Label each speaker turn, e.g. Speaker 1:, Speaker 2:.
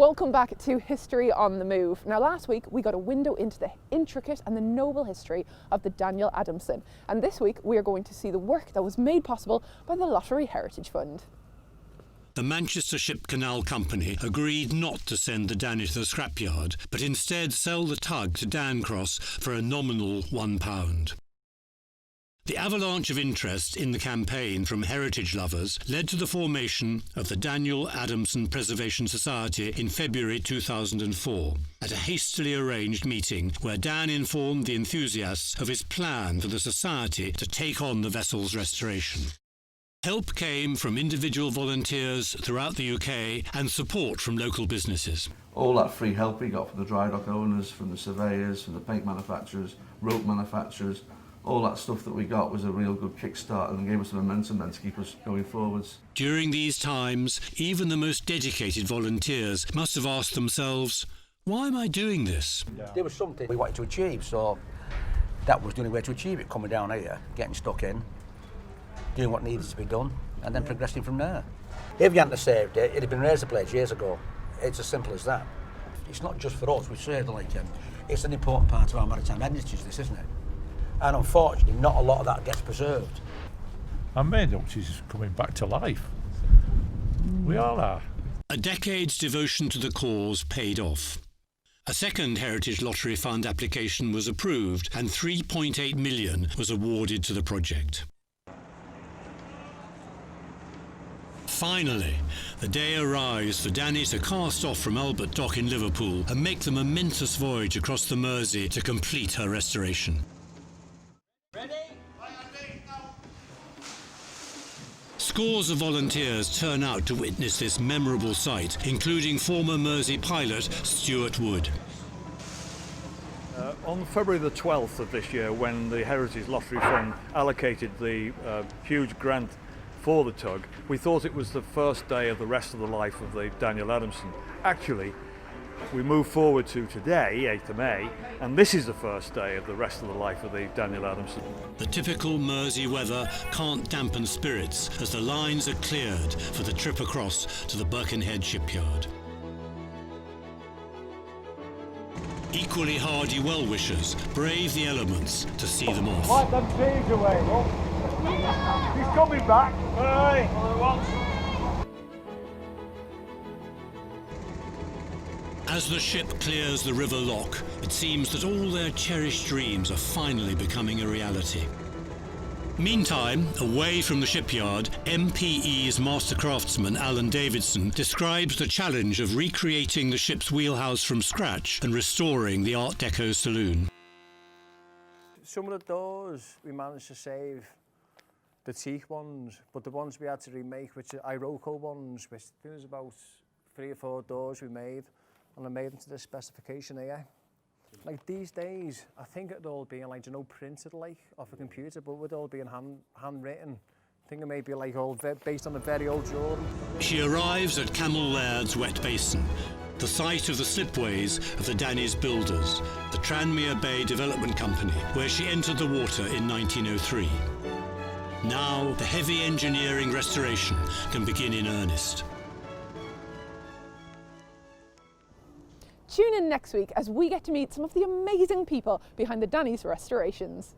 Speaker 1: Welcome back to History on the Move. Now last week we got a window into the intricate and the noble history of the Daniel Adamson, and this week we are going to see the work that was made possible by the Lottery Heritage Fund.
Speaker 2: The Manchester Ship Canal Company agreed not to send the Danny to the scrapyard, but instead sell the tug to Dancross for a nominal £1. The avalanche of interest in the campaign from heritage lovers led to the formation of the Daniel Adamson Preservation Society in February 2004, at a hastily arranged meeting where Dan informed the enthusiasts of his plan for the society to take on the vessel's restoration. Help came from individual volunteers throughout the UK and support from local businesses.
Speaker 3: All that free help we got from the dry dock owners, from the surveyors, from the paint manufacturers, rope manufacturers, all that stuff that we got was a real good kickstart and gave us the momentum then to keep us going forwards.
Speaker 2: During these times, even the most dedicated volunteers must have asked themselves, why am I doing this?
Speaker 4: There was something we wanted to achieve, so that was the only way to achieve it, coming down here, getting stuck in, doing what needed to be done, and then progressing from there. If you hadn't saved it, it'd have been razor blades years ago. It's as simple as that. It's not just for us, we say it's an important part of our maritime industries, this, isn't it? And unfortunately, not a lot of that gets preserved.
Speaker 5: Our main duct is coming back to life. We all are.
Speaker 2: A decade's devotion to the cause paid off. A second Heritage Lottery Fund application was approved and £3.8 million was awarded to the project. Finally, the day arrives for Danny to cast off from Albert Dock in Liverpool and make the momentous voyage across the Mersey to complete her restoration. Scores of volunteers turn out to witness this memorable sight, including former Mersey pilot Stuart Wood.
Speaker 5: On February the 12th of this year, when the Heritage Lottery Fund allocated the huge grant for the tug, we thought it was the first day of the rest of the life of the Daniel Adamson. Actually, we move forward to today, 8th of May, and this is the first day of the rest of the life of the Daniel Adamson.
Speaker 2: The typical Mersey weather can't dampen spirits as the lines are cleared for the trip across to the Birkenhead shipyard. Equally hardy well-wishers brave the elements to see them off.
Speaker 6: Wipe them trees away, look. He's coming back. Hey.
Speaker 2: As the ship clears the River Lock, it seems that all their cherished dreams are finally becoming a reality. Meantime, away from the shipyard, MPE's master craftsman Alan Davidson describes the challenge of recreating the ship's wheelhouse from scratch and restoring the Art Deco saloon.
Speaker 7: Some of the doors we managed to save the teak ones, but the ones we had to remake, which are Iroko ones, which there was about 3 or 4 doors we made, and I made them to the specification here. Like these days, I think it'd all be like, printed like off a computer, but it would all be in handwritten. I think it may be like all based on a very old drawing.
Speaker 2: She arrives at Camel Laird's wet basin, the site of the slipways of the Danny's builders, the Tranmere Bay Development Company, where she entered the water in 1903. Now, the heavy engineering restoration can begin in earnest.
Speaker 1: Tune in next week as we get to meet some of the amazing people behind the Danny's restorations.